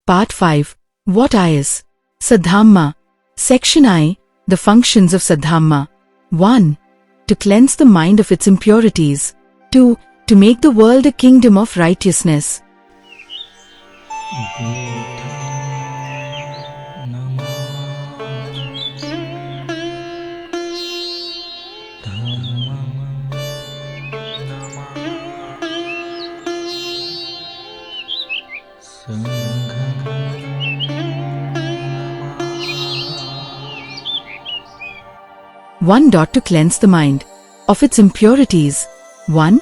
Part 5. What is Saddhamma? Section I. The functions of Saddhamma. 1. To cleanse the mind of its impurities. 2. To make the world a kingdom of righteousness. One. To cleanse the mind of its impurities. 1.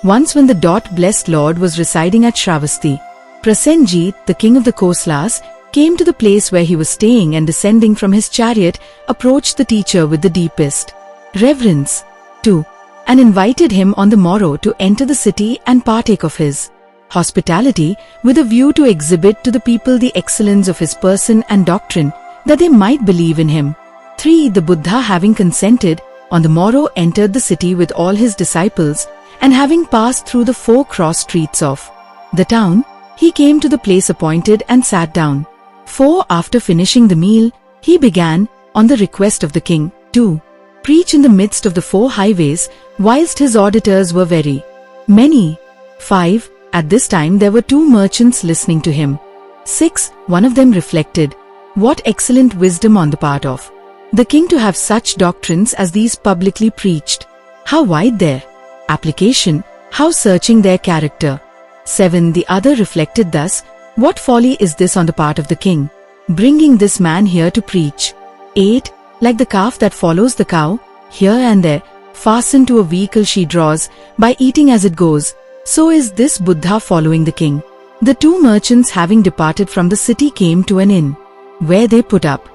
Once when the blessed Lord was residing at Shravasti, Prasenjit, the king of the Koslas, came to the place where he was staying and descending from his chariot, approached the teacher with the deepest reverence. 2. And invited him on the morrow to enter the city and partake of his hospitality, with a view to exhibit to the people the excellence of his person and doctrine, that they might believe in him. 3. The Buddha, having consented, on the morrow entered the city with all his disciples, and having passed through the 4 cross streets of the town, he came to the place appointed and sat down. 4. After finishing the meal, he began, on the request of the king, to preach in the midst of the 4 highways, whilst his auditors were very many. 5. At this time there were 2 merchants listening to him. 6. One of them reflected, what excellent wisdom on the part of the king to have such doctrines as these publicly preached. How wide their application, how searching their character. 7. The other reflected thus, what folly is this on the part of the king, bringing this man here to preach. 8. Like the calf that follows the cow, here and there, fastened to a vehicle she draws, by eating as it goes, so is this Buddha following the king. The 2 merchants having departed from the city came to an inn, where they put up.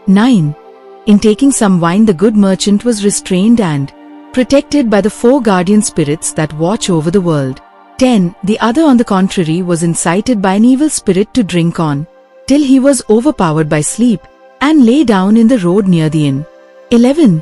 9. In taking some wine the good merchant was restrained and protected by the 4 guardian spirits that watch over the world. 10. The other on the contrary was incited by an evil spirit to drink on, till he was overpowered by sleep, and lay down in the road near the inn. 11.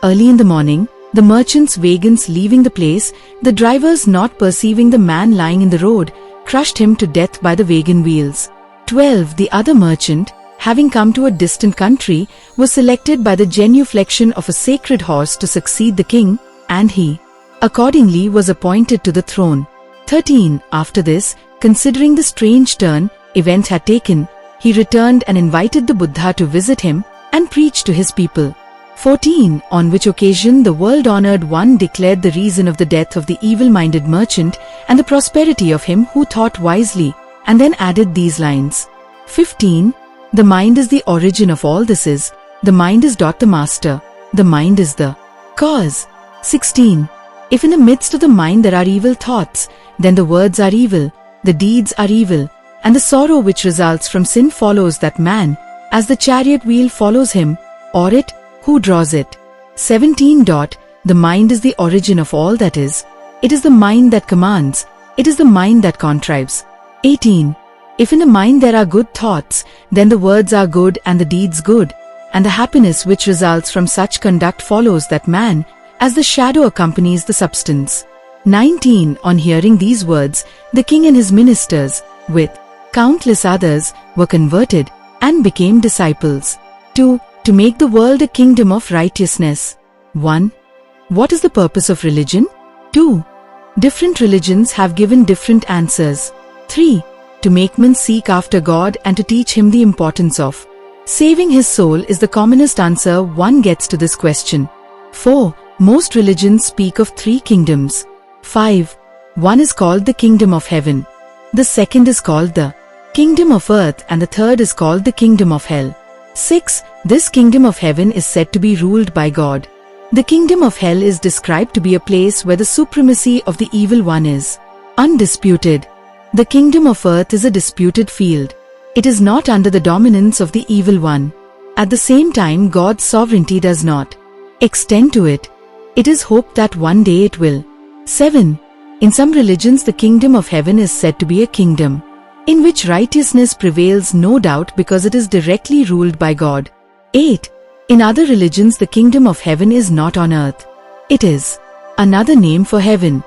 Early in the morning, the merchant's wagons leaving the place, the drivers not perceiving the man lying in the road, crushed him to death by the wagon wheels. 12. The other merchant, having come to a distant country, was selected by the genuflection of a sacred horse to succeed the king, and he accordingly was appointed to the throne. 13. After this, considering the strange turn events had taken, he returned and invited the Buddha to visit him and preach to his people. 14. On which occasion the world-honored one declared the reason of the death of the evil-minded merchant and the prosperity of him who thought wisely, and then added these lines. 15. The mind is the origin of all this is, the mind is the master, the mind is the cause. 16. If in the midst of the mind there are evil thoughts, then the words are evil, the deeds are evil, and the sorrow which results from sin follows that man, as the chariot wheel follows him, or it, who draws it. 17. The mind is the origin of all that is, it is the mind that commands, it is the mind that contrives. 18. If in the mind there are good thoughts, then the words are good and the deeds good, and the happiness which results from such conduct follows that man, as the shadow accompanies the substance. 19. On hearing these words, the king and his ministers, with countless others, were converted and became disciples. 2. To make the world a kingdom of righteousness. 1. What is the purpose of religion? 2. Different religions have given different answers. 3. To make men seek after God and to teach him the importance of saving his soul is the commonest answer one gets to this question. 4. Most religions speak of 3 kingdoms. 5. One is called the kingdom of heaven. The second is called the kingdom of earth and the third is called the kingdom of hell. 6. This kingdom of heaven is said to be ruled by God. The kingdom of hell is described to be a place where the supremacy of the evil one is undisputed. The kingdom of earth is a disputed field. It is not under the dominance of the evil one. At the same time, God's sovereignty does not extend to it. It is hoped that one day it will. 7. In some religions, the kingdom of heaven is said to be a kingdom in which righteousness prevails, no doubt, because it is directly ruled by God. 8. In other religions, the kingdom of heaven is not on earth. It is another name for heaven.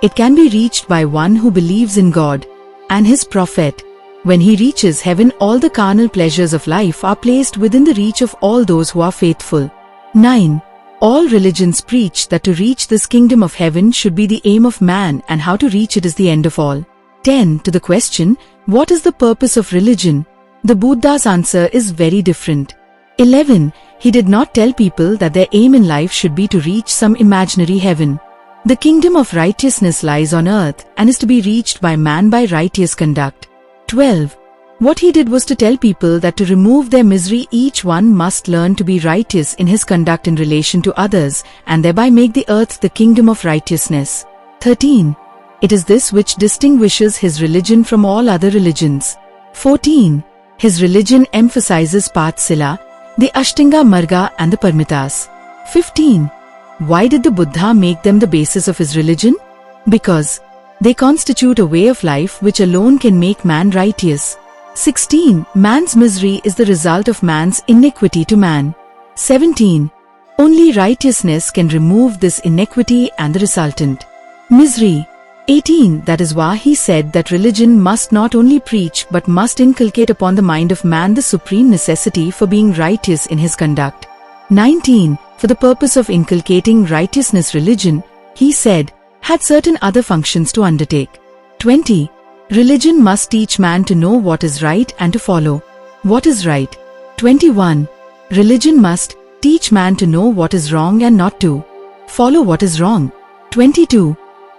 It can be reached by one who believes in God and His prophet. When he reaches heaven, all the carnal pleasures of life are placed within the reach of all those who are faithful. 9. All religions preach that to reach this kingdom of heaven should be the aim of man, and how to reach it is the end of all. 10. To the question, what is the purpose of religion? The Buddha's answer is very different. 11. He did not tell people that their aim in life should be to reach some imaginary heaven. The kingdom of righteousness lies on earth and is to be reached by man by righteous conduct. 12. What he did was to tell people that to remove their misery, each one must learn to be righteous in his conduct in relation to others, and thereby make the earth the kingdom of righteousness. 13. It is this which distinguishes his religion from all other religions. 14. His religion emphasizes Patsila, the Ashtanga Marga and the Parmitas. 15. Why did the Buddha make them the basis of his religion? Because they constitute a way of life which alone can make man righteous. 16. Man's misery is the result of man's iniquity to man. 17. Only righteousness can remove this iniquity and the resultant misery. 18. That is why he said that religion must not only preach but must inculcate upon the mind of man the supreme necessity for being righteous in his conduct. 19. For the purpose of inculcating righteousness, religion, he said, had certain other functions to undertake. 20. Religion must teach man to know what is right and to follow what is right. 21. Religion must teach man to know what is wrong and not to follow what is wrong. 22.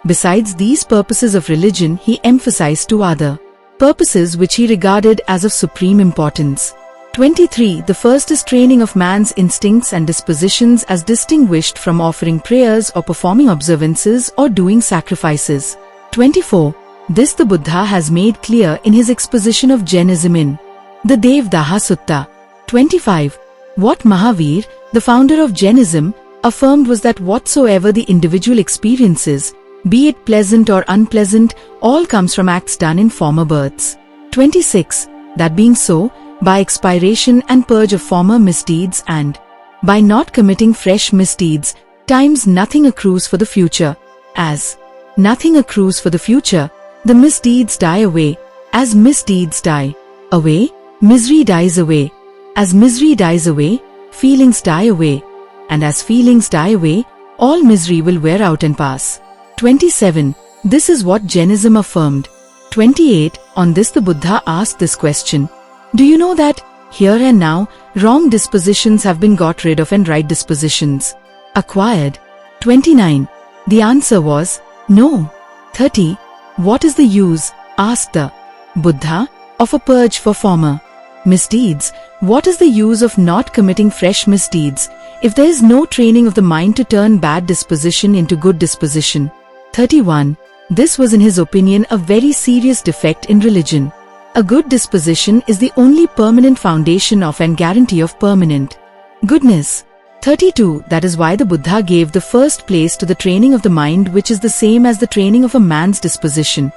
Besides these purposes of religion, he emphasized two other purposes which he regarded as of supreme importance. 23. The first is training of man's instincts and dispositions as distinguished from offering prayers or performing observances or doing sacrifices. 24. This the Buddha has made clear in his exposition of Jainism in the Devdaha Sutta. 25. What Mahavir, the founder of Jainism, affirmed was that whatsoever the individual experiences, be it pleasant or unpleasant, all comes from acts done in former births. 26. That being so, by expiration and purge of former misdeeds and by not committing fresh misdeeds, times nothing accrues for the future. As nothing accrues for the future, the misdeeds die away. As misdeeds die away, misery dies away. As misery dies away, feelings die away. And as feelings die away, all misery will wear out and pass. 27. This is what Jainism affirmed. 28. On this the Buddha asked this question. Do you know that, here and now, wrong dispositions have been got rid of and right dispositions acquired? 29. The answer was, no. 30. What is the use, asked the Buddha, of a purge for former misdeeds? What is the use of not committing fresh misdeeds, if there is no training of the mind to turn bad disposition into good disposition? 31. This was in his opinion a very serious defect in religion. A good disposition is the only permanent foundation of and guarantee of permanent goodness. 32. That is why the Buddha gave the first place to the training of the mind, which is the same as the training of a man's disposition.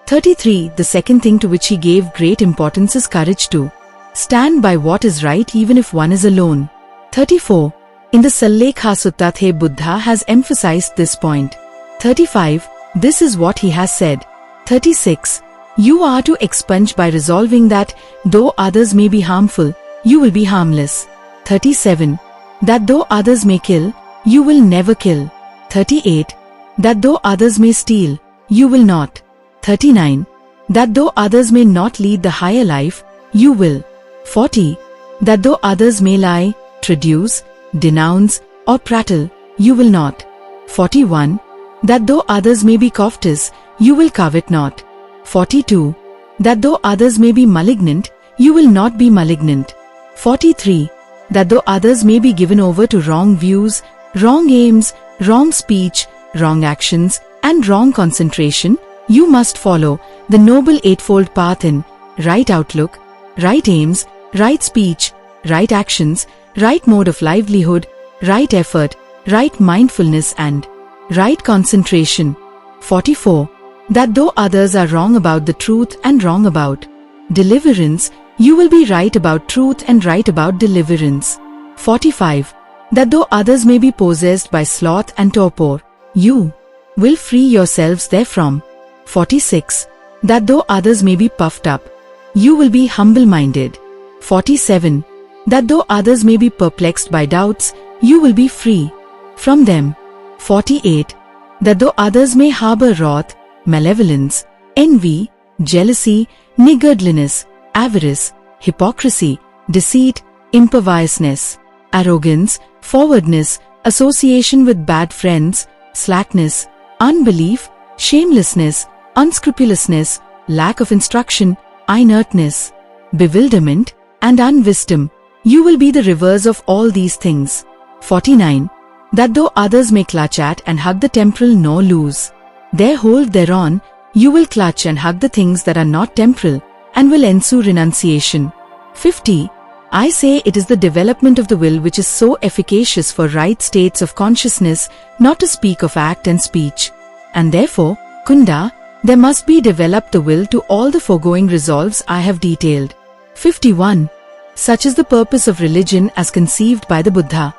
33. The second thing to which he gave great importance is courage to stand by what is right even if one is alone. 34. In the Sallekha Sutta, the Buddha has emphasized this point. 35. This is what he has said. 36. You are to expunge by resolving that, though others may be harmful, you will be harmless. 37. That though others may kill, you will never kill. 38. That though others may steal, you will not. 39. That though others may not lead the higher life, you will. 40. That though others may lie, traduce, denounce, or prattle, you will not. 41. That though others may be covetous, you will covet not. 42. That though others may be malignant, you will not be malignant. 43. that though others may be given over to wrong views, wrong aims, wrong speech, wrong actions, and wrong concentration, you must follow the Noble Eightfold Path in right outlook, right aims, right speech, right actions, right mode of livelihood, right effort, right mindfulness and right concentration. 44. That though others are wrong about the truth and wrong about deliverance, you will be right about truth and right about deliverance. 45. That though others may be possessed by sloth and torpor, you will free yourselves therefrom. 46. That though others may be puffed up, you will be humble-minded. 47. That though others may be perplexed by doubts, you will be free from them. 48. That though others may harbor wrath, malevolence, envy, jealousy, niggardliness, avarice, hypocrisy, deceit, imperviousness, arrogance, forwardness, association with bad friends, slackness, unbelief, shamelessness, unscrupulousness, lack of instruction, inertness, bewilderment, and unwisdom, you will be the reverse of all these things. 49. That though others may clutch at and hug the temporal nor lose their hold thereon, you will clutch and hug the things that are not temporal, and will ensue renunciation. 50. I say it is the development of the will which is so efficacious for right states of consciousness, not to speak of act and speech. And therefore, Kunda, there must be developed the will to all the foregoing resolves I have detailed. 51. Such is the purpose of religion as conceived by the Buddha.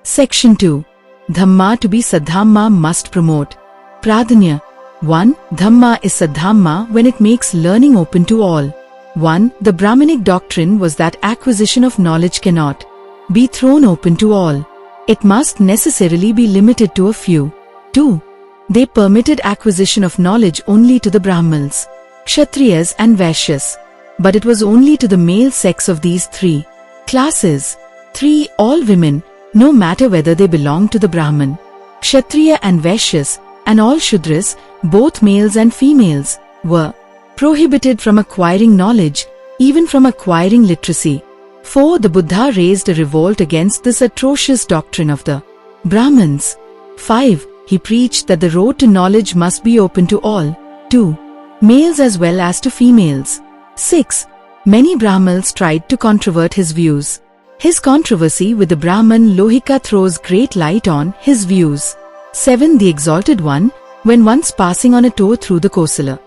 Section 2. Dhamma to be Saddhamma must promote. Pradnya. 1. Dhamma is Saddhamma when it makes learning open to all. 1. The Brahmanic doctrine was that acquisition of knowledge cannot be thrown open to all. It must necessarily be limited to a few. 2. They permitted acquisition of knowledge only to the Brahmins, Kshatriyas and Vaishyas. But it was only to the male sex of these three classes. 3. All women, no matter whether they belong to the Brahmin, Kshatriya and Vaishyas, and all Shudras, both males and females, were prohibited from acquiring knowledge, even from acquiring literacy. 4. The Buddha raised a revolt against this atrocious doctrine of the Brahmins. 5. He preached that the road to knowledge must be open to all, to males as well as to females. 6. Many Brahmins tried to controvert his views. His controversy with the Brahman Lohika throws great light on his views. 7. The Exalted One, when once passing on a tour through the Kosala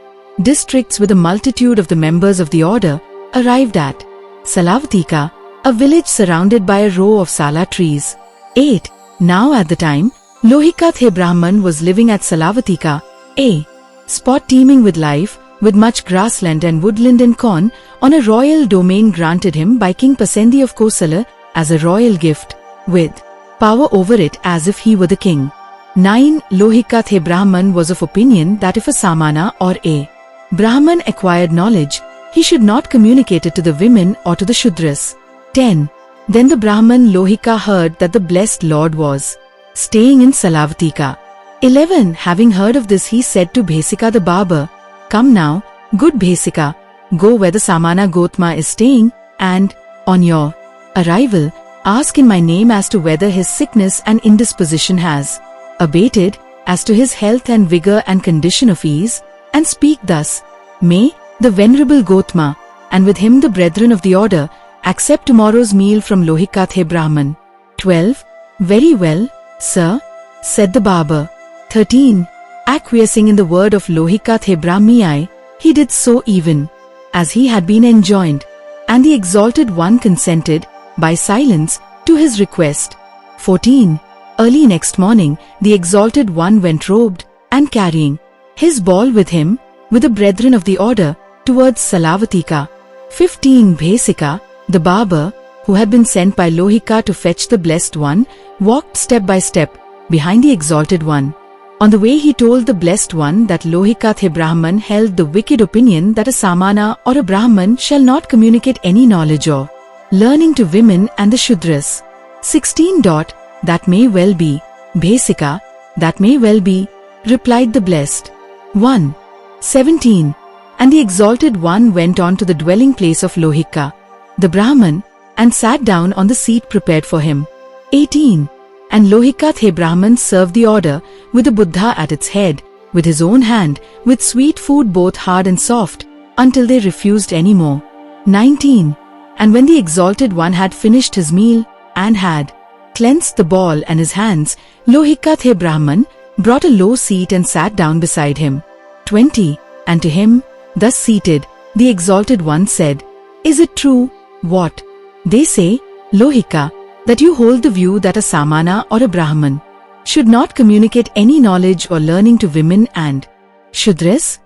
districts with a multitude of the members of the order, arrived at Salavatika, a village surrounded by a row of sala trees. 8. Now at the time, Lohikathe Brahman was living at Salavatika, a spot teeming with life, with much grassland and woodland and corn, on a royal domain granted him by King Pasendi of Kosala as a royal gift, with power over it as if he were the king. 9. Lohikathe Brahman was of opinion that if a Samana or a Brahman acquired knowledge, he should not communicate it to the women or to the Shudras. 10. Then the Brahman Lohika heard that the blessed Lord was staying in Salavatika. 11. Having heard of this, he said to Bhesika the barber, "Come now, good Bhesika, go where the Samana Gotama is staying, and, on your arrival, ask in my name as to whether his sickness and indisposition has abated, as to his health and vigor and condition of ease, and speak thus, May the Venerable Gotama, and with him the brethren of the order, accept tomorrow's meal from Lohikathe Brahman." 12. Very well, sir, said the barber. 13. Acquiescing in the word of Lohikathe Brahmiyai, he did so even as he had been enjoined, and the Exalted One consented, by silence, to his request. 14. Early next morning, the Exalted One went robed, and carrying his ball with him, with the brethren of the order, towards Salavatika. 15. Bhesika, the barber, who had been sent by Lohika to fetch the Blessed One, walked step by step, behind the Exalted One. On the way he told the Blessed One that Lohikathe Brahman held the wicked opinion that a Samana or a Brahman shall not communicate any knowledge or learning to women and the Shudras. 16. That may well be. Bhesika, that may well be, replied the Blessed One. 17. And the Exalted One went on to the dwelling place of Lohika, the Brahman, and sat down on the seat prepared for him. 18. And Lohikathe Brahman served the order, with a Buddha at its head, with his own hand, with sweet food both hard and soft, until they refused any more. 19. And when the Exalted One had finished his meal, and had cleansed the ball and his hands, Lohikathe Brahman brought a low seat and sat down beside him. 20. And to him, thus seated, the Exalted One said, Is it true, what they say, Lohika, that you hold the view that a Samana or a Brahman should not communicate any knowledge or learning to women and Shudras?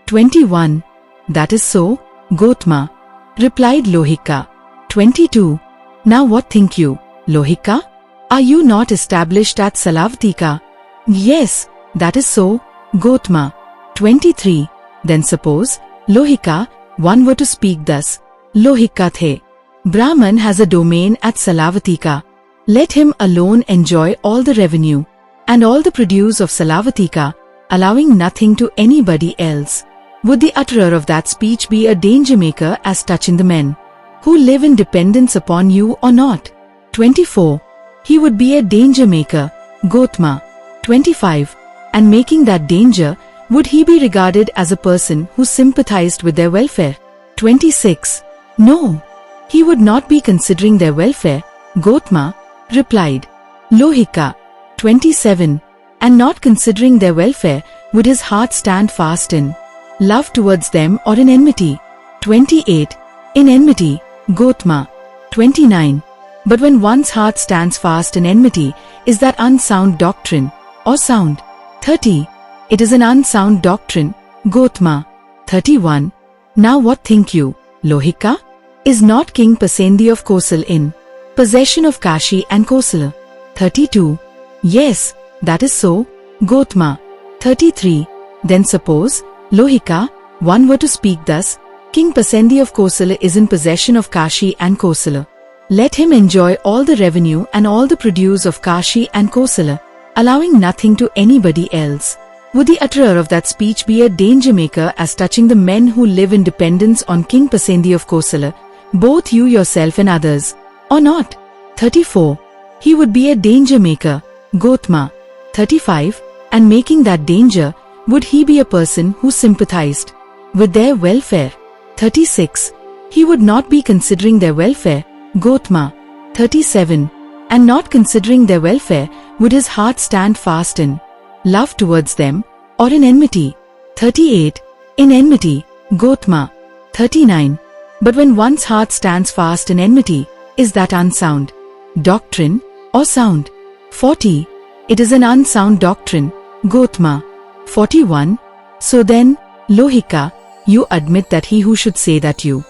21. That is so, Gotama, replied Lohika. 22. Now what think you, Lohika? Are you not established at Salavatika? Yes, that is so, Gotama. 23. Then suppose, Lohika, one were to speak thus, Lohikathe Brahman has a domain at Salavatika. Let him alone enjoy all the revenue and all the produce of Salavatika, allowing nothing to anybody else. Would the utterer of that speech be a danger maker as touching the men who live in dependence upon you or not? 24. He would be a danger maker, Gotama. 25. And making that danger, would he be regarded as a person who sympathized with their welfare? 26. No. He would not be considering their welfare, Gotama, replied Lohika. 27. And not considering their welfare, would his heart stand fast in love towards them or in enmity? 28. In enmity, Gotama. 29. But when one's heart stands fast in enmity, is that unsound doctrine, or sound? 30. It is an unsound doctrine, Gotama. 31. Now what think you, Lohika? Is not King Pasendi of Kosal in possession of Kashi and Kosala? 32. Yes, that is so, Gotama. 33. Then suppose, Lohika, one were to speak thus, King Pasendi of Kosala is in possession of Kashi and Kosala. Let him enjoy all the revenue and all the produce of Kashi and Kosala, allowing nothing to anybody else. Would the utterer of that speech be a danger maker as touching the men who live in dependence on King Pasendi of Kosala, both you yourself and others, or not? 34. He would be a danger maker, Gotama. 35. And making that danger, would he be a person who sympathized with their welfare? 36. He would not be considering their welfare, Gotama. 37. And not considering their welfare, would his heart stand fast in love towards them, or in enmity? 38. In enmity, Gotama. 39. But when one's heart stands fast in enmity, is that unsound doctrine, or sound? 40. It is an unsound doctrine, Gotama. 41. So then, Lohika, you admit that he who should say that you,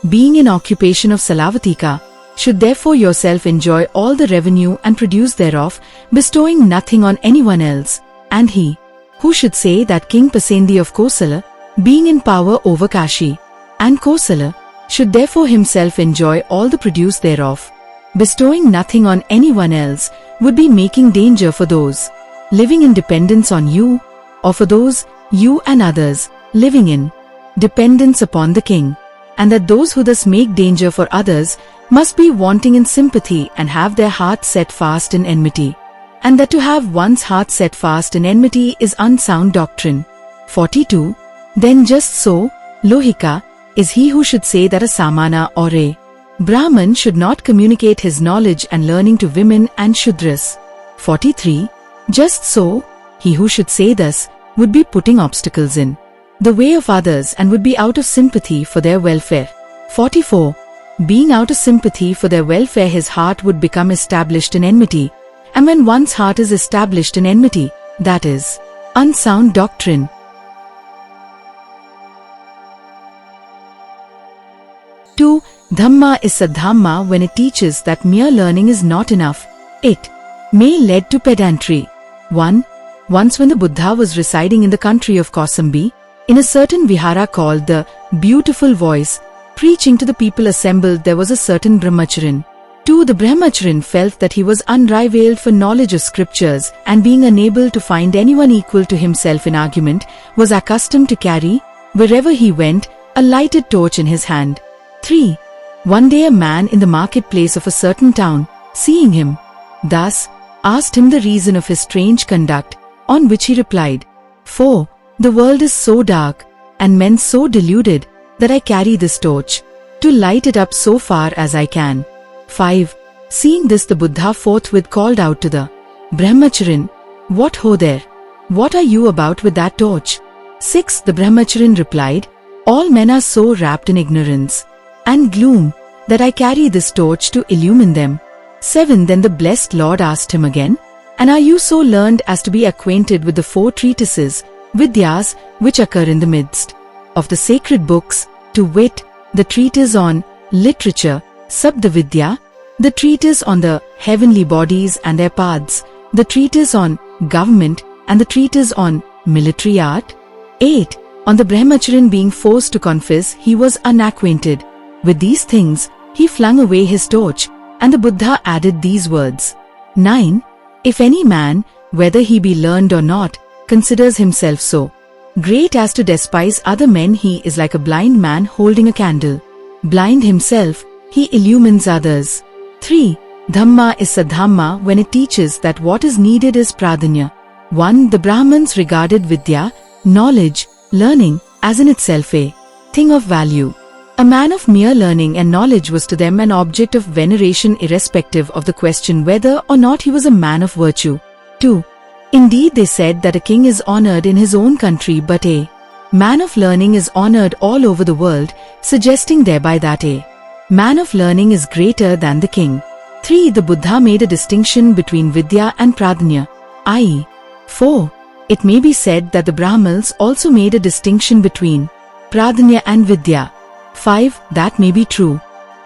being in occupation of Salavatika, should therefore yourself enjoy all the revenue and produce thereof, bestowing nothing on anyone else, and he who should say that King Pasendi of Kosala, being in power over Kashi and Kosala, should therefore himself enjoy all the produce thereof, bestowing nothing on anyone else, would be making danger for those living in dependence on you, or for those, you and others, living in dependence upon the king, and that those who thus make danger for others must be wanting in sympathy and have their heart set fast in enmity, and that to have one's heart set fast in enmity is unsound doctrine. 42. Then just so, Lohika, is he who should say that a Samana or a Brahman should not communicate his knowledge and learning to women and Shudras. 43. Just so, he who should say thus, would be putting obstacles in the way of others and would be out of sympathy for their welfare. 44. Being out of sympathy for their welfare, his heart would become established in enmity, and when one's heart is established in enmity, that is unsound doctrine. 2. Dhamma is Saddhamma when it teaches that mere learning is not enough. It may lead to pedantry. 1. Once when the Buddha was residing in the country of Kausambi, in a certain vihara called the Beautiful Voice, preaching to the people assembled, there was a certain brahmacharin. 2. The brahmacharin felt that he was unrivaled for knowledge of scriptures, and being unable to find anyone equal to himself in argument, was accustomed to carry, wherever he went, a lighted torch in his hand. 3. One day a man in the marketplace of a certain town, seeing him thus, asked him the reason of his strange conduct, on which he replied, 4. The world is so dark, and men so deluded, that I carry this torch, to light it up so far as I can. 5. Seeing this, the Buddha forthwith called out to the brahmacharin, What ho there? What are you about with that torch? 6. The brahmacharin replied, All men are so wrapped in ignorance and gloom, that I carry this torch to illumine them. 7. Then the blessed Lord asked him again, And are you so learned as to be acquainted with the 4 treatises, Vidyas, which occur in the midst of the sacred books, to wit, the treatise on literature, Saddhamma, the treatise on the heavenly bodies and their paths, the treatise on government, and the treatise on military art? 8. On the brahmacharin being forced to confess he was unacquainted with these things, he flung away his torch, and the Buddha added these words. 9. If any man, whether he be learned or not, considers himself so great as to despise other men, he is like a blind man holding a candle. Blind himself, he illumines others. 3. Dhamma is Saddhamma when it teaches that what is needed is Pradnya. 1. The Brahmins regarded Vidya, knowledge, learning, as in itself a thing of value. A man of mere learning and knowledge was to them an object of veneration irrespective of the question whether or not he was a man of virtue. 2. Indeed, they said that a king is honored in his own country, but a man of learning is honored all over the world, suggesting thereby that a man of learning is greater than the king. 3. The Buddha made a distinction between Vidya and Pradnya, i.e. 4. It may be said that the Brahmins also made a distinction between Pradnya and Vidya. 5. That may be true.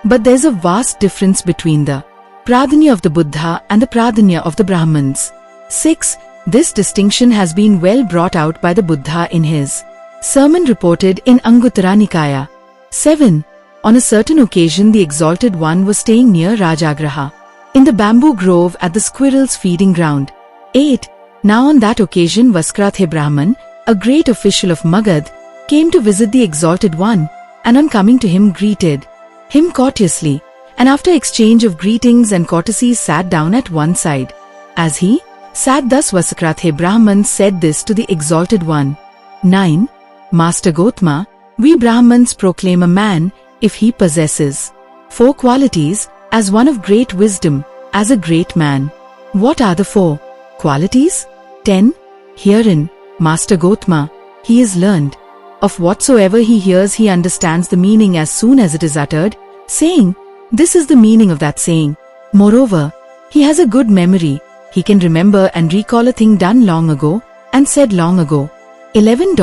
But there's a vast difference between the Pradnya of the Buddha and the Pradnya of the Brahmins. 6. This distinction has been well brought out by the Buddha in his sermon reported in Anguttara Nikaya. 7. On a certain occasion the Exalted One was staying near Rajagraha, in the bamboo grove at the squirrels' feeding ground. 8. Now on that occasion Vaskrathe Brahman, a great official of Magad, came to visit the Exalted One, and on coming to him greeted him courteously, and after exchange of greetings and courtesies sat down at one side. As he sat thus, Vaskrathe Brahman said this to the Exalted One. 9. Master Gotama, we Brahmins proclaim a man, if he possesses 4 qualities, as one of great wisdom, as a great man. What are the 4 qualities? 10. Herein, Master Gotama, he is learned. Of whatsoever he hears he understands the meaning as soon as it is uttered, saying, This is the meaning of that saying. Moreover, he has a good memory, he can remember and recall a thing done long ago, and said long ago. 11.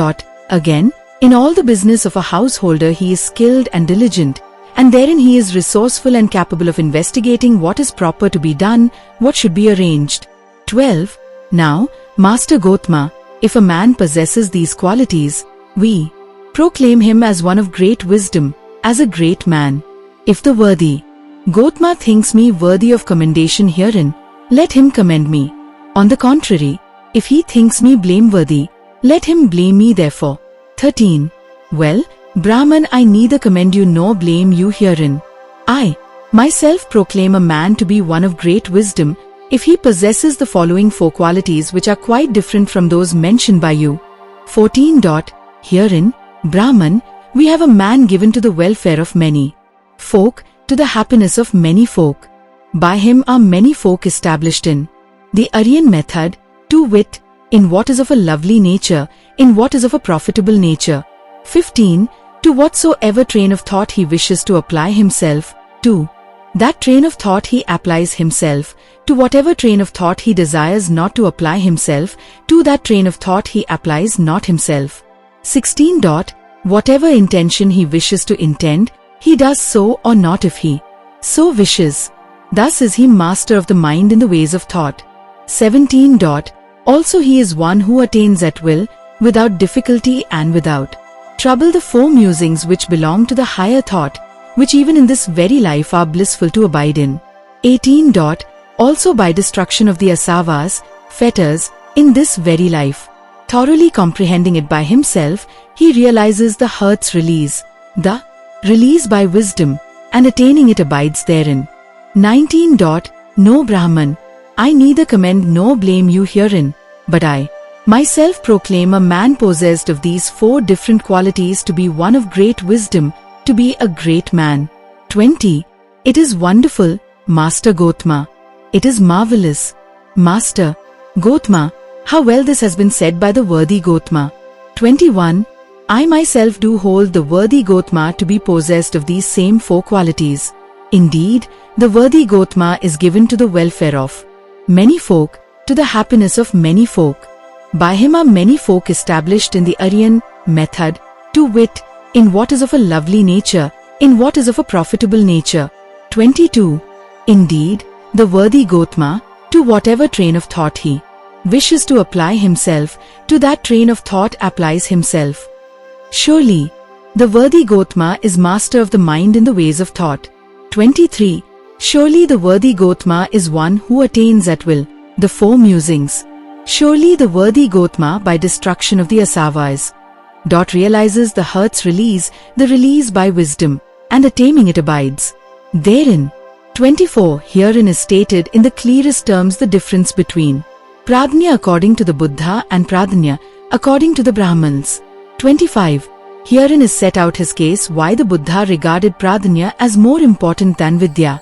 Again, in all the business of a householder he is skilled and diligent, and therein he is resourceful and capable of investigating what is proper to be done, what should be arranged. 12. Now, Master Gotama, if a man possesses these qualities, we proclaim him as one of great wisdom, as a great man. If the worthy Gotama thinks me worthy of commendation herein, let him commend me. On the contrary, if he thinks me blameworthy, let him blame me therefore. 13. Well, Brahman, I neither commend you nor blame you herein. I myself proclaim a man to be one of great wisdom, if he possesses the following 4 qualities which are quite different from those mentioned by you. 14. Herein, Brahman, we have a man given to the welfare of many folk, to the happiness of many folk. By him are many folk established in the Aryan method, to wit, in what is of a lovely nature, in what is of a profitable nature. 15. To whatsoever train of thought he wishes to apply himself, to that train of thought he applies himself, to whatever train of thought he desires not to apply himself, to that train of thought he applies not himself. 16. Whatever intention he wishes to intend, he does so or not if he so wishes. Thus is he master of the mind in the ways of thought. 17. Also he is one who attains at will, without difficulty and without trouble, the four musings which belong to the higher thought, which even in this very life are blissful to abide in. 18. Also by destruction of the asavas, fetters, in this very life, thoroughly comprehending it by himself, he realizes the heart's release, the release by wisdom, and attaining it abides therein. 19. No Brahman, I neither commend nor blame you herein, but I myself proclaim a man possessed of these four different qualities to be one of great wisdom, to be a great man. 20. It is wonderful, Master Gotama. It is marvelous, Master Gotama, how well this has been said by the worthy Gotama. 21. I myself do hold the worthy Gotama to be possessed of these same four qualities. Indeed, the worthy Gotama is given to the welfare of many folk, to the happiness of many folk. By him are many folk established in the Aryan method, to wit, in what is of a lovely nature, in what is of a profitable nature. 22. Indeed, the worthy Gotama, to whatever train of thought he wishes to apply himself, to that train of thought applies himself. Surely, the worthy Gotama is master of the mind in the ways of thought. 23. Surely the worthy Gotama is one who attains at will the four musings. Surely the worthy Gotama by destruction of the asavas, realizes the heart's release, the release by wisdom, and attaining it abides therein. 24. Herein is stated in the clearest terms the difference between Pradnya according to the Buddha and Pradnya according to the Brahmins. 25. Herein is set out his case why the Buddha regarded Pradnya as more important than Vidya.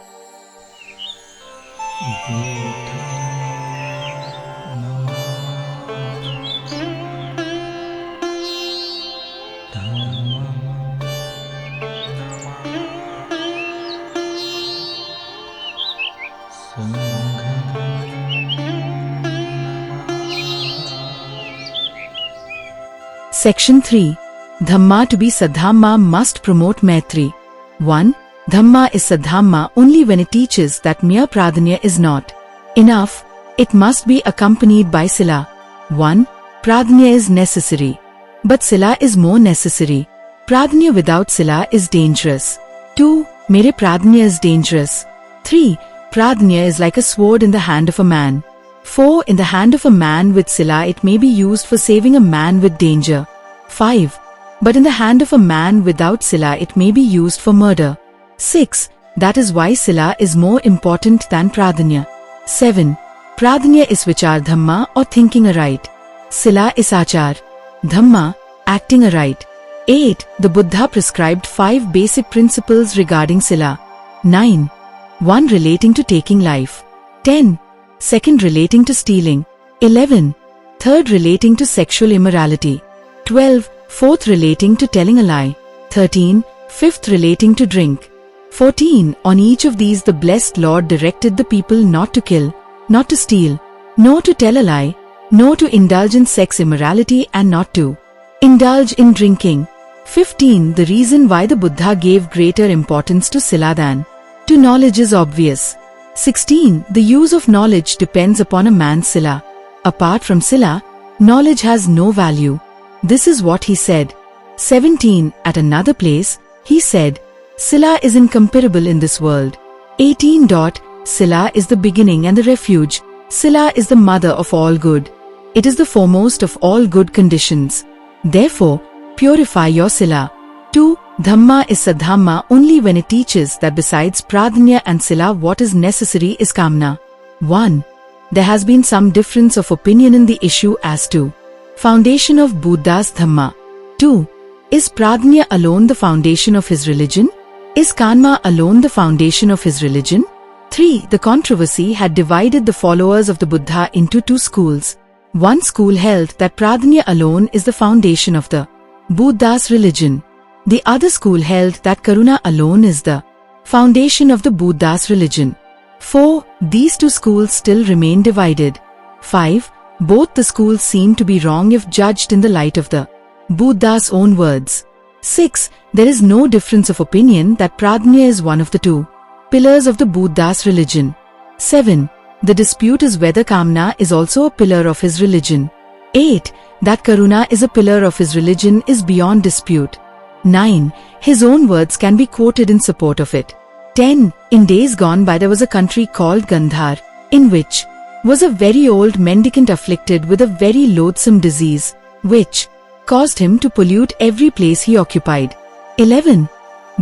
Section 3. Dhamma to be Saddhamma must promote Maitri. 1. Dhamma is Saddhamma only when it teaches that mere Pradnya is not enough, it must be accompanied by Sila. 1. Pradnya is necessary, but Sila is more necessary. Pradnya without Sila is dangerous. 2. Mere Pradnya is dangerous. 3. Pradnya is like a sword in the hand of a man. 4. In the hand of a man with Sila it may be used for saving a man with danger. 5. But in the hand of a man without Sila it may be used for murder. 6. That is why Sila is more important than Pradnya. 7. Pradnya is Vichar Dhamma or thinking aright. Sila is Achar Dhamma, acting aright. 8. The Buddha prescribed 5 basic principles regarding Sila. 9. 1. Relating to taking life. 10. 2. Relating to stealing. 11. 3. Relating to sexual immorality. 12. 4. Relating to telling a lie. 13. 5. Relating to drink. 14. On each of these the blessed Lord directed the people not to kill, not to steal, nor to tell a lie, nor to indulge in sex immorality and not to indulge in drinking. 15. The reason why the Buddha gave greater importance to Sila than to knowledge is obvious. 16. The use of knowledge depends upon a man's Sila. Apart from Sila, knowledge has no value. This is what he said. 17. At another place, he said, Sila is incomparable in this world. 18. Sila is the beginning and the refuge. Sila is the mother of all good. It is the foremost of all good conditions. Therefore, purify your Sila. 2. Dhamma is Saddhamma only when it teaches that besides Pradnya and Sila what is necessary is Kamna. 1. There has been some difference of opinion in the issue as to foundation of Buddha's Dhamma. 2. Is Pradnya alone the foundation of his religion? Is Kanma alone the foundation of his religion? 3. The controversy had divided the followers of the Buddha into 2 schools. One school held that Pradnya alone is the foundation of the Buddha's religion. The other school held that Karuna alone is the foundation of the Buddha's religion. 4. These 2 schools still remain divided. 5. Both the schools seem to be wrong if judged in the light of the Buddha's own words. 6. There is no difference of opinion that Pradnya is one of the 2 pillars of the Buddha's religion. 7. The dispute is whether Kamna is also a pillar of his religion. 8. That Karuna is a pillar of his religion is beyond dispute. 9. His own words can be quoted in support of it. 10. In days gone by there was a country called Gandhar, in which was a very old mendicant afflicted with a very loathsome disease, which caused him to pollute every place he occupied. 11.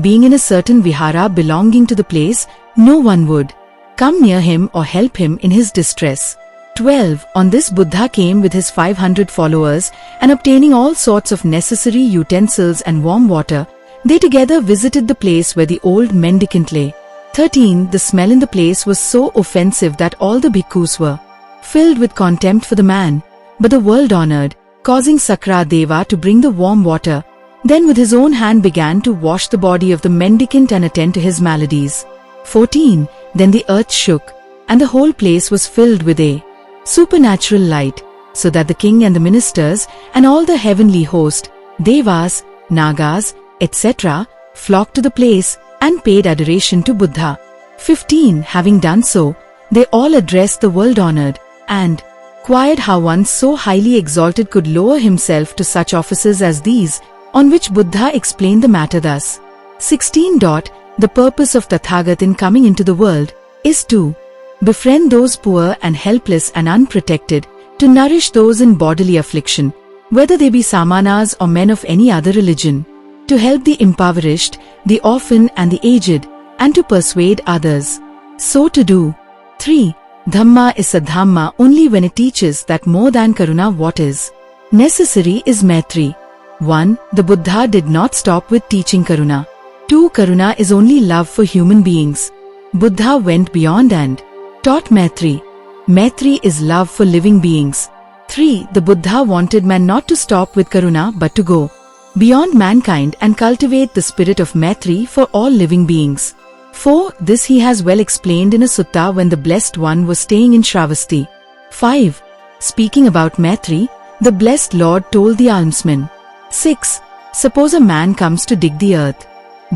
Being in a certain vihara belonging to the place, no one would come near him or help him in his distress. 12. On this Buddha came with his 500 followers, and obtaining all sorts of necessary utensils and warm water, they together visited the place where the old mendicant lay. 13. The smell in the place was so offensive that all the bhikkhus were filled with contempt for the man, but the world honored, causing Sakra Deva to bring the warm water, then with his own hand began to wash the body of the mendicant and attend to his maladies. 14. Then the earth shook, and the whole place was filled with a supernatural light, so that the king and the ministers and all the heavenly host, Devas, Nagas, etc., flocked to the place and paid adoration to Buddha. 15. Having done so, they all addressed the world honored and inquired how one so highly exalted could lower himself to such offices as these, on which Buddha explained the matter thus. 16. The purpose of Tathagat in coming into the world is to befriend those poor and helpless and unprotected, to nourish those in bodily affliction, whether they be samanas or men of any other religion, to help the impoverished, the orphan and the aged, and to persuade others so to do. 3. Dhamma is Saddhamma only when it teaches that more than Karuna what is necessary is Maitri. 1. The Buddha did not stop with teaching Karuna. 2. Karuna is only love for human beings. Buddha went beyond and taught Maitri. Maitri is love for living beings. 3. The Buddha wanted man not to stop with Karuna but to go beyond mankind and cultivate the spirit of Maitri for all living beings. 4. This he has well explained in a sutta when the Blessed One was staying in Shravasti. 5. Speaking about Maitri, the Blessed Lord told the almsman. 6. Suppose a man comes to dig the earth.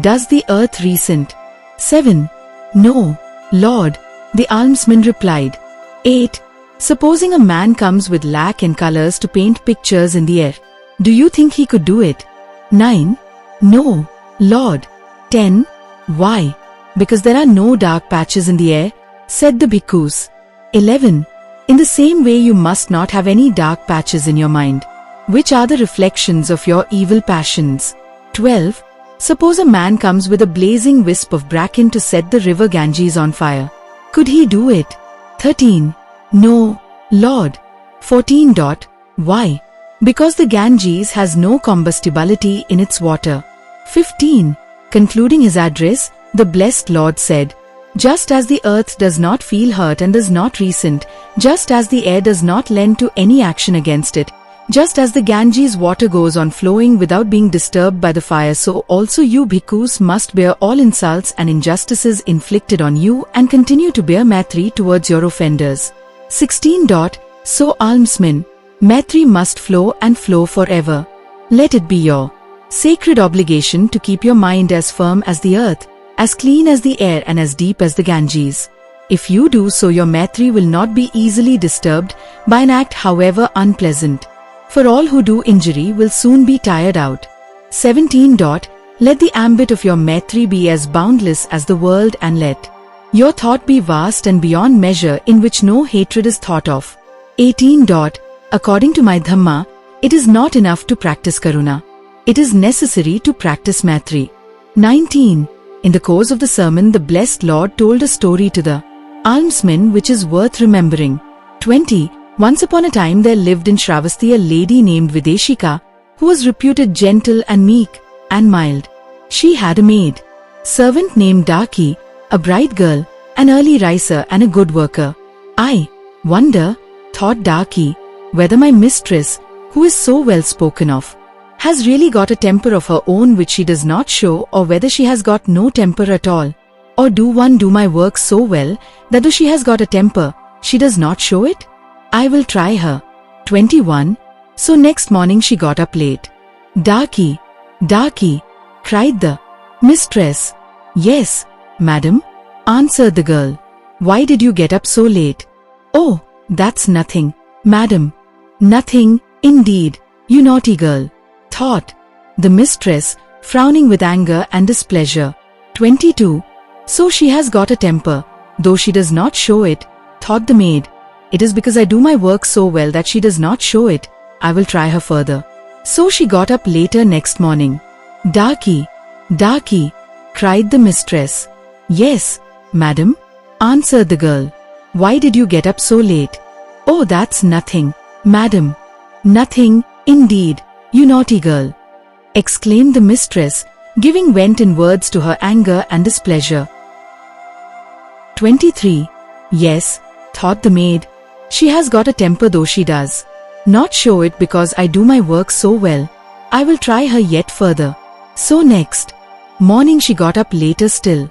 Does the earth resent? 7. No, Lord, the almsman replied. 8. Supposing a man comes with lac and colors to paint pictures in the air. Do you think he could do it? 9. No, Lord. 10. Why? Because there are no dark patches in the air, said the bhikkhus. 11. In the same way you must not have any dark patches in your mind, which are the reflections of your evil passions. 12. Suppose a man comes with a blazing wisp of bracken to set the river Ganges on fire. Could he do it? 13. No, Lord. 14. Why? Because the Ganges has no combustibility in its water. 15. Concluding his address, the Blessed Lord said, just as the earth does not feel hurt and does not resent, just as the air does not lend to any action against it, just as the Ganges water goes on flowing without being disturbed by the fire, so also you bhikkhus must bear all insults and injustices inflicted on you and continue to bear Maitri towards your offenders. 16. So almsmen, Maitri must flow and flow forever. Let it be your sacred obligation to keep your mind as firm as the earth, as clean as the air and as deep as the Ganges. If you do so, your Maitri will not be easily disturbed by an act however unpleasant. For all who do injury will soon be tired out. 17. Let the ambit of your Maitri be as boundless as the world, and let your thought be vast and beyond measure, in which no hatred is thought of. 18. According to my Dhamma, it is not enough to practice Karuna. It is necessary to practice Maitri. 19. In the course of the sermon, the Blessed Lord told a story to the almsmen which is worth remembering. 20. Once upon a time there lived in Shravasti a lady named Videshika, who was reputed gentle and meek and mild. She had a maid servant named Daki, a bright girl, an early riser and a good worker. I wonder, thought Daki, whether my mistress, who is so well spoken of, has really got a temper of her own which she does not show, or whether she has got no temper at all. Or do one do my work so well that though she has got a temper, she does not show it? I will try her. 21. So next morning she got up late. Daki, Daki, cried the mistress. Yes, madam, answered the girl. Why did you get up so late? Oh, that's nothing, madam. Nothing, indeed, you naughty girl, thought the mistress, frowning with anger and displeasure. 22. So she has got a temper, though she does not show it, thought the maid. It is because I do my work so well that she does not show it. I will try her further. So she got up later next morning. Darky, darky, cried the mistress. Yes, madam, answered the girl. Why did you get up so late? Oh, that's nothing, madam. Nothing, indeed, you naughty girl, exclaimed the mistress, giving vent in words to her anger and displeasure. 23. Yes, thought the maid, she has got a temper though she does not show it because I do my work so well. I will try her yet further. So next morning she got up later still.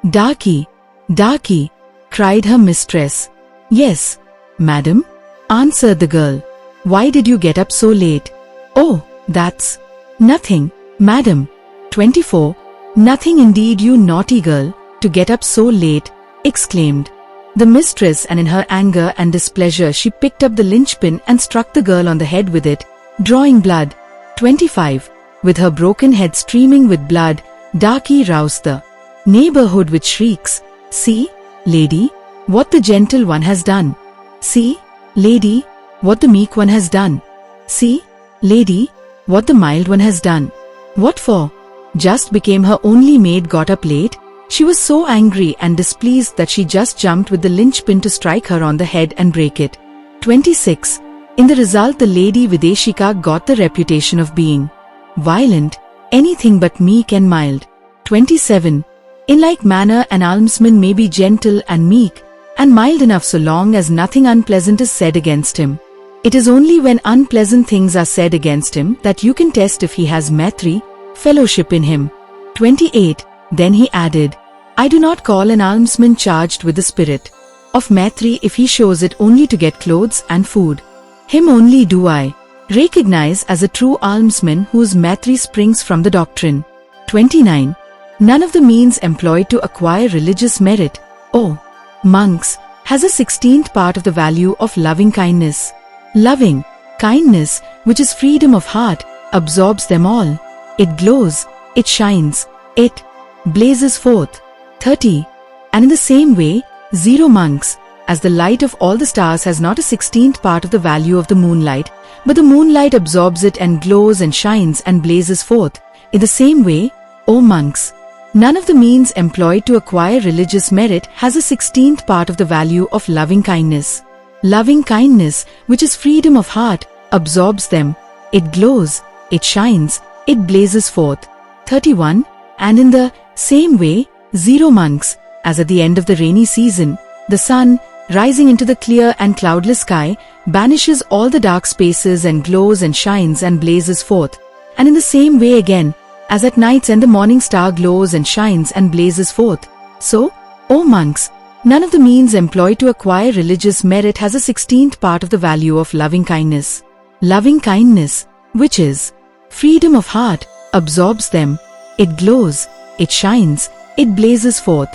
Darky, darky, cried her mistress. Yes, madam, answered the girl. Why did you get up so late? Oh, that's nothing, madam. 24. Nothing indeed, you naughty girl, to get up so late, exclaimed the mistress, and in her anger and displeasure she picked up the linchpin and struck the girl on the head with it, drawing blood. 25. With her broken head streaming with blood, Darky roused the neighborhood with shrieks. See, lady, what the gentle one has done. See, lady, what the meek one has done. See, lady, what the mild one has done. What for? Just became her only maid got up late. She was so angry and displeased that she just jumped with the linchpin to strike her on the head and break it. 26. In the result the lady Videshika got the reputation of being violent, anything but meek and mild. 27. In like manner an almsman may be gentle and meek, and mild enough so long as nothing unpleasant is said against him. It is only when unpleasant things are said against him that you can test if he has Maitri, fellowship in him. 28. Then he added, I do not call an almsman charged with the spirit of Maitri if he shows it only to get clothes and food. Him only do I recognize as a true almsman whose Maitri springs from the doctrine. 29. None of the means employed to acquire religious merit, O monks, has a 16th part of the value of loving kindness. Loving kindness, which is freedom of heart, absorbs them all. It glows, it shines, it blazes forth. 30. And in the same way, 0 monks, as the light of all the stars has not a 16th part of the value of the moonlight, but the moonlight absorbs it and glows and shines and blazes forth. In the same way, O monks, none of the means employed to acquire religious merit has a 16th part of the value of loving kindness. Loving kindness, which is freedom of heart, absorbs them. It glows, it shines, it blazes forth. 31. And in the same way, 0 monks, as at the end of the rainy season, the sun, rising into the clear and cloudless sky, banishes all the dark spaces and glows and shines and blazes forth. And in the same way again, as at nights and the morning star glows and shines and blazes forth. So, O monks, none of the means employed to acquire religious merit has a 16th part of the value of loving kindness. Loving kindness, which is freedom of heart, absorbs them. It glows, it shines, it blazes forth.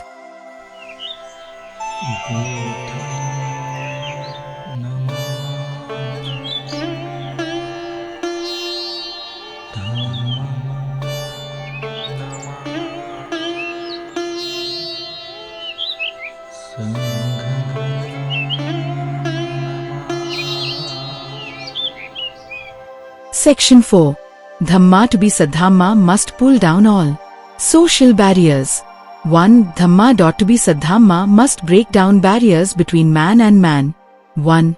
Section 4. Dhamma to be Saddhamma must pull down all social barriers. 1. Dhamma to be Saddhamma must break down barriers between man and man. 1.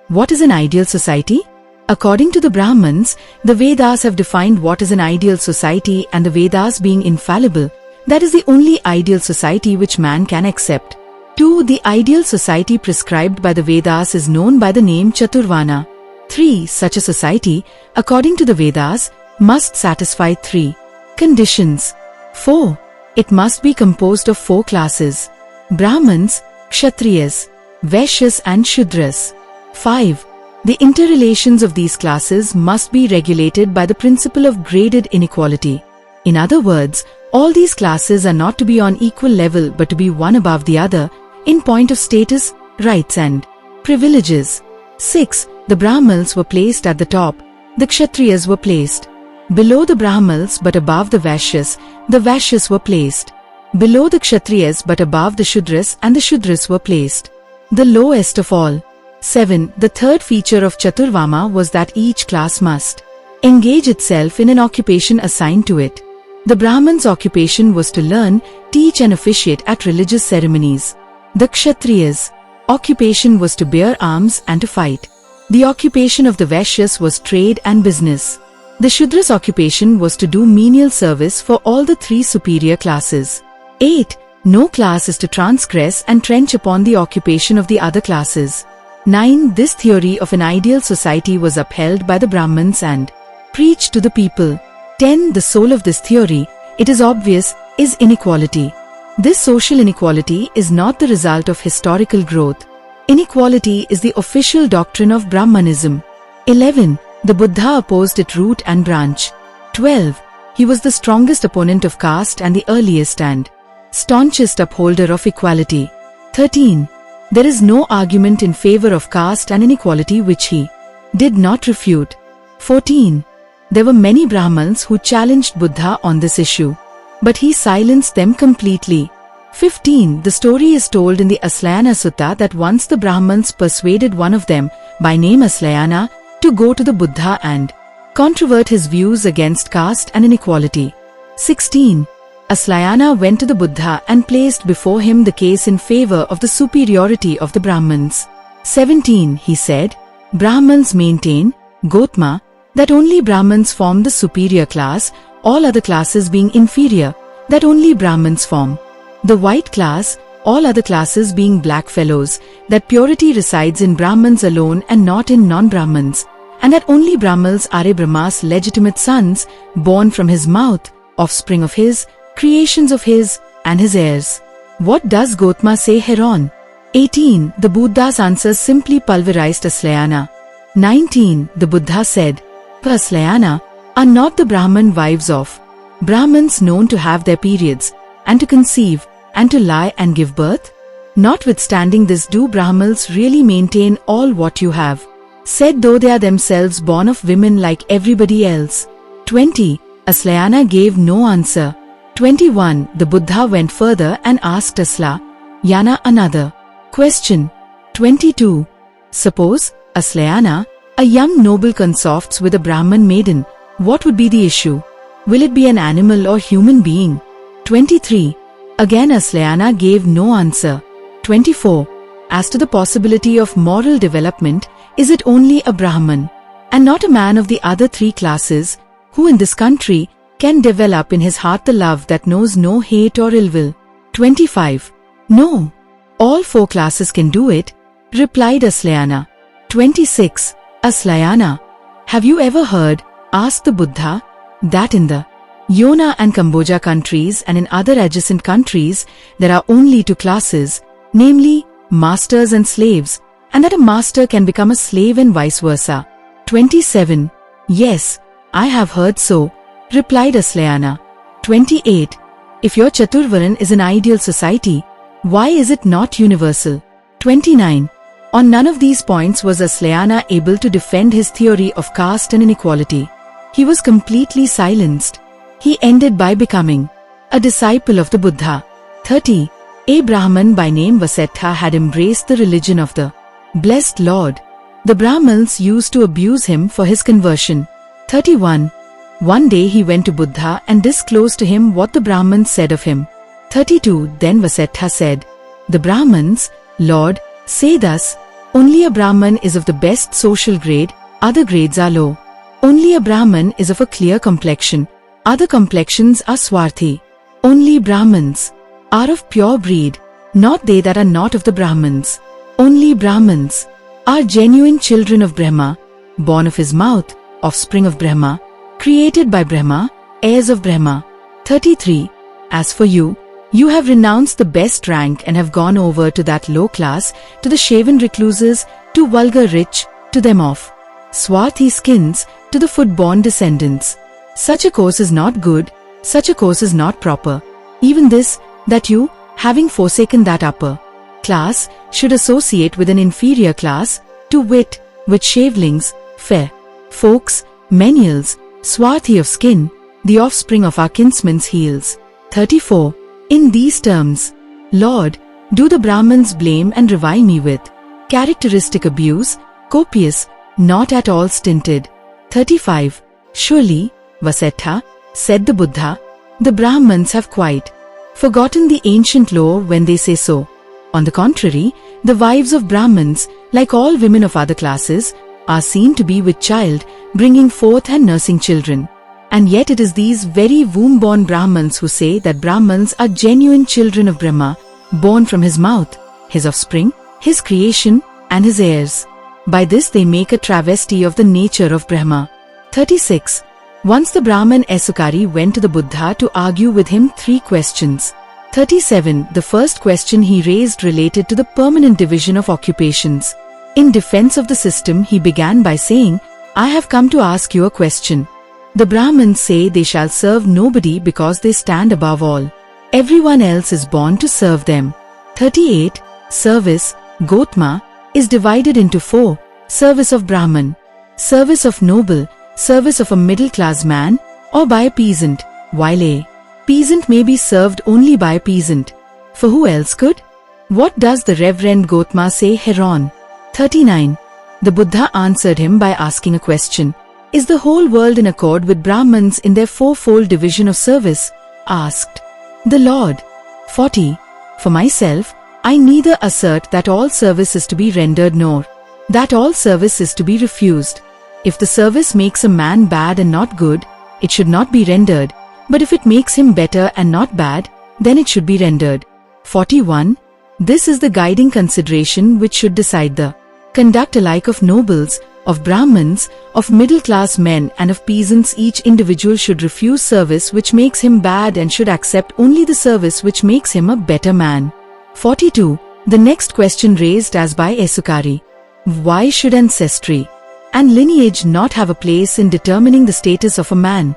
What is an ideal society? According to the Brahmins, the Vedas have defined what is an ideal society, and the Vedas being infallible, that is the only ideal society which man can accept. 2. The ideal society prescribed by the Vedas is known by the name Chaturvana. 3. Such a society, according to the Vedas, must satisfy 3 conditions. 4. It must be composed of 4 classes: Brahmins, Kshatriyas, Vaishyas and Shudras. 5. The interrelations of these classes must be regulated by the principle of graded inequality. In other words, all these classes are not to be on equal level but to be one above the other in point of status, rights and Privileges. 6. The Brahmals were placed at the top, the Kshatriyas were placed below the Brahmals but above the Vaishyas, the Vaishyas were placed below the Kshatriyas but above the Shudras, and the Shudras were placed the lowest of all. 7. The third feature of Chaturvama was that each class must engage itself in an occupation assigned to it. The Brahman's occupation was to learn, teach and officiate at religious ceremonies. The Kshatriyas' occupation was to bear arms and to fight. The occupation of the Vaishyas was trade and business. The Shudras' occupation was to do menial service for all the three superior classes. 8. No class is to transgress and trench upon the occupation of the other classes. 9. This theory of an ideal society was upheld by the Brahmins and preached to the people. 10. The soul of this theory, it is obvious, is inequality. This social inequality is not the result of historical growth. Inequality is the official doctrine of Brahmanism. 11. The Buddha opposed it root and branch. 12. He was the strongest opponent of caste and the earliest and staunchest upholder of equality. 13. There is no argument in favor of caste and inequality which he did not refute. 14. There were many Brahmins who challenged Buddha on this issue, but he silenced them completely. 15. The story is told in the Aslayana Sutta that once the Brahmins persuaded one of them, by name Aslayana, to go to the Buddha and controvert his views against caste and inequality. 16. Aslayana went to the Buddha and placed before him the case in favor of the superiority of the Brahmins. 17. He said, Brahmins maintain, Gotama, that only Brahmins form the superior class, all other classes being inferior, that only Brahmins form the white class, all other classes being black fellows, that purity resides in Brahmins alone and not in non-Brahmins, and that only Brahmins are a Brahma's legitimate sons, born from his mouth, offspring of his, creations of his, and his heirs. What does Gotama say hereon? 18. The Buddha's answers simply pulverized Aslayana. 19. The Buddha said, Aslayana, are not the Brahman wives of Brahmins known to have their periods, and to conceive, and to lie and give birth? Notwithstanding this, do Brahmins really maintain all what you have said, though they are themselves born of women like everybody else? 20. Aslayana gave no answer. 21. The Buddha went further and asked Aslayana another question. 22. Suppose, Aslayana, a young noble consorts with a Brahman maiden, what would be the issue? Will it be an animal or human being? 23. Again Aslayana gave no answer. 24. As to the possibility of moral development, is it only a Brahman, and not a man of the other three classes, who in this country can develop in his heart the love that knows no hate or ill will? 25. No. All four classes can do it, replied Aslayana. 26. Aslayana, have you ever heard, asked the Buddha, that in the Yona and Cambodia countries and in other adjacent countries there are only two classes, namely, masters and slaves, and that a master can become a slave and vice versa? 27. Yes, I have heard so, replied Aslayana. 28. If your Chaturvaran is an ideal society, why is it not universal? 29. On none of these points was Aslayana able to defend his theory of caste and inequality. He was completely silenced. He ended by becoming a disciple of the Buddha. 30. A Brahman by name Vasettha had embraced the religion of the blessed Lord. The Brahmins used to abuse him for his conversion. 31. One day he went to Buddha and disclosed to him what the Brahmins said of him. 32. Then Vasettha said, The Brahmins, Lord, say thus, only a Brahman is of the best social grade, other grades are low. Only a Brahman is of a clear complexion, other complexions are swarthy. Only Brahmins are of pure breed, not they that are not of the Brahmins. Only Brahmins are genuine children of Brahma, born of his mouth, offspring of Brahma, created by Brahma, heirs of Brahma. 33. As for you, you have renounced the best rank and have gone over to that low class, to the shaven recluses, to vulgar rich, to them of swarthy skins, to the foot-born descendants. Such a course is not good, such a course is not proper. Even this, that you, having forsaken that upper class should associate with an inferior class, to wit, with shavelings, fair folks, menials, swarthy of skin, the offspring of our kinsmen's heels. 34. In these terms, Lord, do the Brahmins blame and revile me with characteristic abuse, copious, not at all stinted. 35. Surely, Vasettha, said the Buddha, the Brahmins have quite forgotten the ancient law when they say so. On the contrary, the wives of Brahmins, like all women of other classes, are seen to be with child, bringing forth and nursing children. And yet it is these very womb-born Brahmins who say that Brahmins are genuine children of Brahma, born from his mouth, his offspring, his creation, and his heirs. By this they make a travesty of the nature of Brahma. 36. Once the Brahmin Esukari went to the Buddha to argue with him 3 questions. 37. The first question he raised related to the permanent division of occupations. In defense of the system, he began by saying, I have come to ask you a question. The Brahmins say they shall serve nobody because they stand above all. Everyone else is born to serve them. 38. Service, Gotma, is divided into 4. Service of Brahman, service of noble, service of a middle-class man, or by a peasant, while a peasant may be served only by a peasant. For who else could? What does the Reverend Gotma say hereon? 39. The Buddha answered him by asking a question. Is the whole world in accord with Brahmins in their 4-fold division of service? Asked the Lord. 40. For myself, I neither assert that all service is to be rendered nor that all service is to be refused. If the service makes a man bad and not good, it should not be rendered, but if it makes him better and not bad, then it should be rendered. 41. This is the guiding consideration which should decide the conduct alike of nobles, of Brahmins, of middle-class men and of peasants. Each individual should refuse service which makes him bad and should accept only the service which makes him a better man. 42. The next question raised as by Esukari. Why should ancestry and lineage not have a place in determining the status of a man?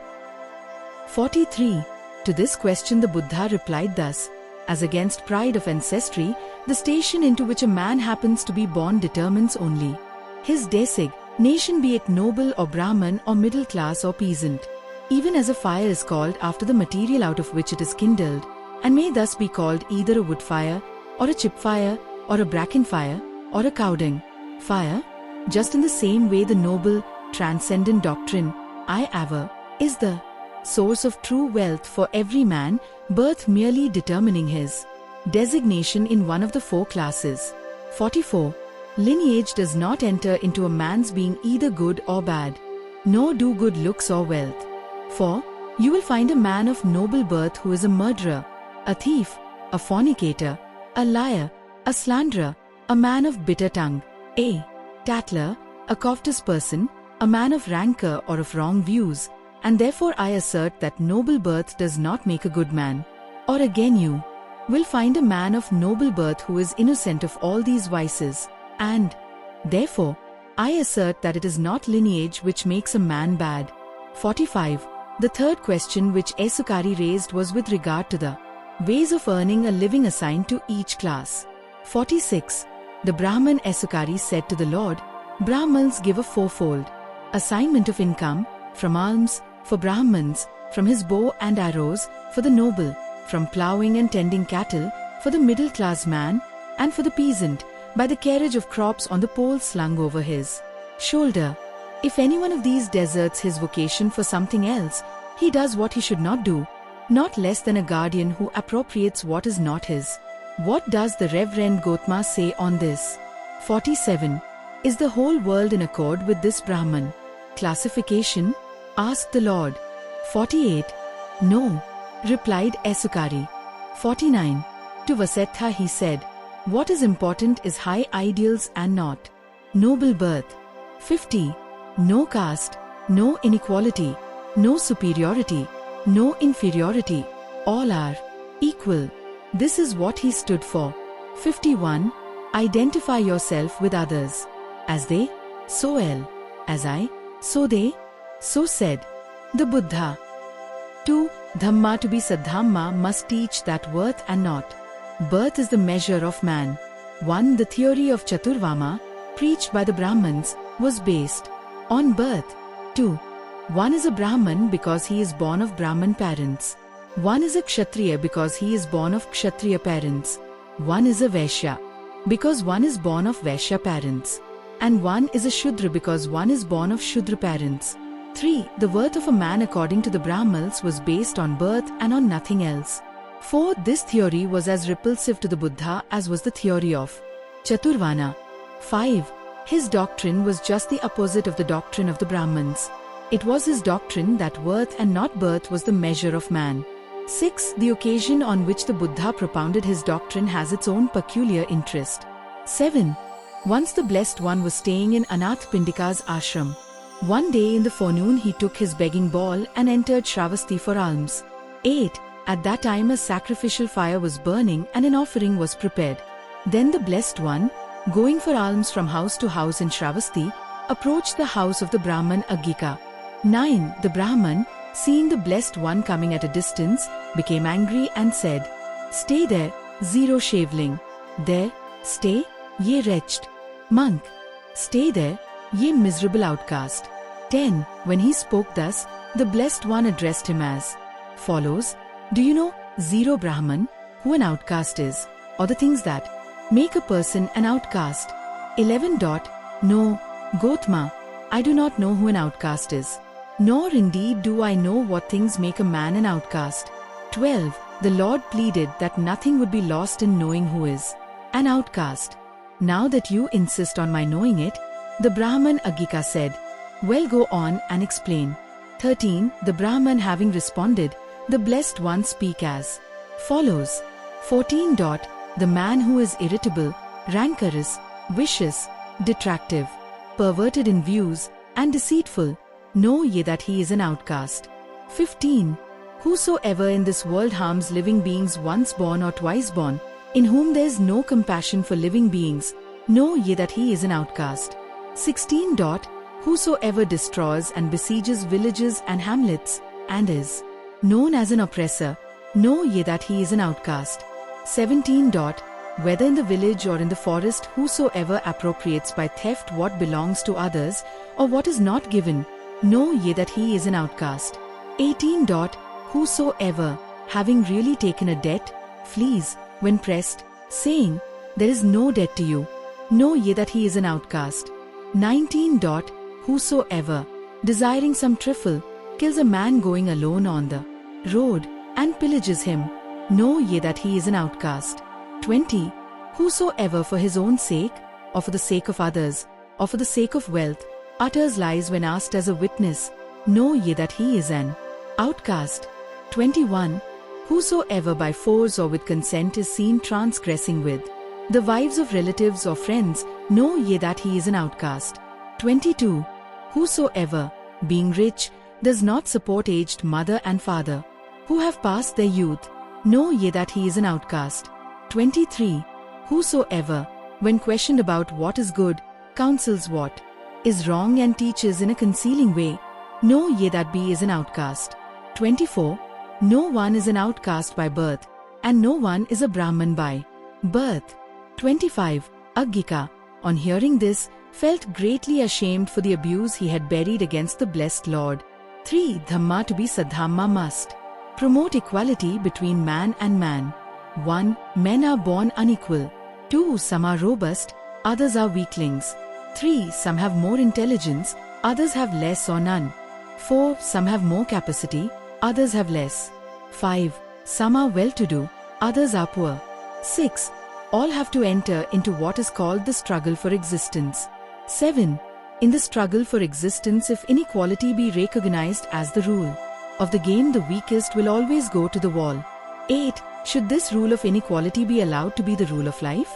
43. To this question the Buddha replied thus, as against pride of ancestry, the station into which a man happens to be born determines only his designation, be it noble or Brahman or middle class or peasant. Even as a fire is called after the material out of which it is kindled, and may thus be called either a wood fire, or a chip fire, or a bracken fire, or a cowdung fire, just in the same way the noble, transcendent doctrine, I Ava, is the source of true wealth for every man, birth merely determining his designation in one of the 4 classes. 44. Lineage does not enter into a man's being either good or bad, nor do good looks or wealth. For, you will find a man of noble birth who is a murderer, a thief, a fornicator, a liar, a slanderer, a man of bitter tongue, a tattler, a covetous person, a man of rancor or of wrong views, and therefore I assert that noble birth does not make a good man. Or again you will find a man of noble birth who is innocent of all these vices, and therefore I assert that it is not lineage which makes a man bad. 45. The third question which Esukari raised was with regard to the ways of earning a living assigned to each class. 46. The Brahmin Esukari said to the Lord, Brahmins give a 4-fold assignment of income, from alms, for Brahmins, from his bow and arrows, for the noble, from ploughing and tending cattle, for the middle-class man, and for the peasant, by the carriage of crops on the pole slung over his shoulder. If any one of these deserts his vocation for something else, he does what he should not do, not less than a guardian who appropriates what is not his. What does the Reverend Gotma say on this? 47. Is the whole world in accord with this Brahman classification? Asked the Lord. 48. No, replied Esukari. 49. To Vasettha he said, what is important is high ideals and not noble birth. 50. No caste, no inequality, no superiority, no inferiority, all are equal. This is what he stood for. 51. Identify yourself with others. As they, so L. As I, so they, so said the Buddha. 2. Dhamma to be Saddhamma must teach that worth and not birth is the measure of man. 1. The theory of Chaturvama, preached by the Brahmins, was based on birth. 2. One is a Brahman because he is born of Brahman parents. One is a Kshatriya because he is born of Kshatriya parents. One is a Vaishya because one is born of Vaishya parents. And one is a Shudra because one is born of Shudra parents. 3. The worth of a man according to the Brahmins was based on birth and on nothing else. 4. This theory was as repulsive to the Buddha as was the theory of Chaturvana. 5. His doctrine was just the opposite of the doctrine of the Brahmins. It was his doctrine that worth and not birth was the measure of man. 6. The occasion on which the Buddha propounded his doctrine has its own peculiar interest. 7. Once the Blessed One was staying in Anath Pindika's ashram. One day in the forenoon he took his begging bowl and entered Shravasti for alms. 8. At that time a sacrificial fire was burning and an offering was prepared. Then the Blessed One, going for alms from house to house in Shravasti, approached the house of the Brahman Agika. 9. The Brahman, seeing the Blessed One coming at a distance, became angry and said, "Stay there, zero shaveling. There, stay, ye wretched monk. Stay there, ye miserable outcast." 10. When he spoke thus, the Blessed One addressed him as follows: "Do you know, zero Brahman, who an outcast is, or the things that make a person an outcast?" 11. No, Gotama, I do not know who an outcast is. Nor indeed do I know what things make a man an outcast. 12. The Lord pleaded that nothing would be lost in knowing who is an outcast. Now that you insist on my knowing it, the Brahman Agika said, "Well, go on and explain." 13. The Brahman having responded, the Blessed One speak as follows. 14. The man who is irritable, rancorous, vicious, detractive, perverted in views, and deceitful, know ye that he is an outcast. 15. Whosoever in this world harms living beings once born or twice born, in whom there is no compassion for living beings, know ye that he is an outcast. 16. Whosoever destroys and besieges villages and hamlets, and is known as an oppressor, know ye that he is an outcast. 17. Whether in the village or in the forest, whosoever appropriates by theft what belongs to others, or what is not given, know ye that he is an outcast. 18. Whosoever, having really taken a debt, flees, when pressed, saying, "There is no debt to you," know ye that he is an outcast. 19. Whosoever, desiring some trifle, kills a man going alone on the road, and pillages him, know ye that he is an outcast. 20. Whosoever for his own sake, or for the sake of others, or for the sake of wealth, utters lies when asked as a witness, know ye that he is an outcast. 21. Whosoever by force or with consent is seen transgressing with the wives of relatives or friends, know ye that he is an outcast. 22. Whosoever, being rich, does not support aged mother and father, who have passed their youth, know ye that he is an outcast. 23. Whosoever, when questioned about what is good, counsels what is wrong and teaches in a concealing way, know ye that he is an outcast. 24. No one is an outcast by birth, and no one is a Brahman by birth. 25. Agika, on hearing this, felt greatly ashamed for the abuse he had buried against the blessed Lord. 3. Dhamma to be Saddhamma must promote equality between man and man. 1. Men are born unequal. 2. Some are robust, others are weaklings. 3. Some have more intelligence, others have less or none. 4. Some have more capacity, others have less. 5. Some are well-to-do, others are poor. 6. All have to enter into what is called the struggle for existence. 7. In the struggle for existence, if inequality be recognized as the rule of the game, the weakest will always go to the wall. 8. Should this rule of inequality be allowed to be the rule of life?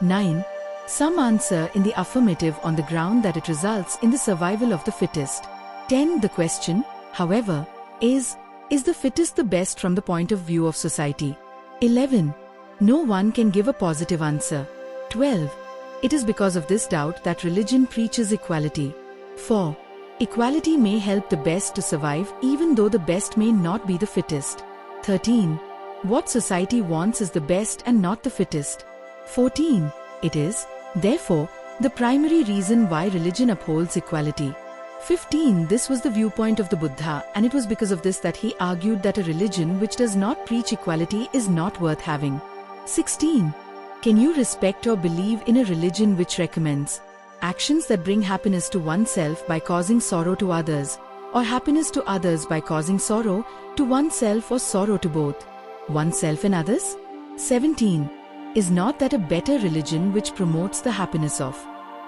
9. Some answer in the affirmative on the ground that it results in the survival of the fittest. 10. The question, however, is the fittest the best from the point of view of society? 11. No one can give a positive answer. 12. It is because of this doubt that religion preaches equality. 4. Equality may help the best to survive even though the best may not be the fittest. 13. What society wants is the best and not the fittest. 14. It is, therefore, the primary reason why religion upholds equality. 15. This was the viewpoint of the Buddha, and it was because of this that he argued that a religion which does not preach equality is not worth having. 16. Can you respect or believe in a religion which recommends actions that bring happiness to oneself by causing sorrow to others, or happiness to others by causing sorrow to oneself, or sorrow to both oneself and others? 17. Is not that a better religion which promotes the happiness of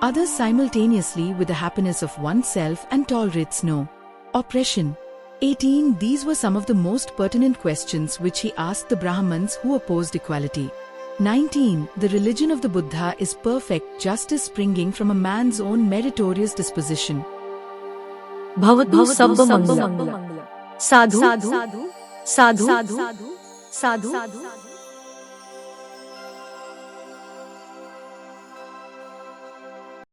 others simultaneously with the happiness of oneself and tolerates no oppression? 18. These were some of the most pertinent questions which he asked the Brahmins who opposed equality. 19. The religion of the Buddha is perfect justice springing from a man's own meritorious disposition. Bhavatu sabba mangala. Sadhu, sadhu, sadhu, sadhu, sadhu.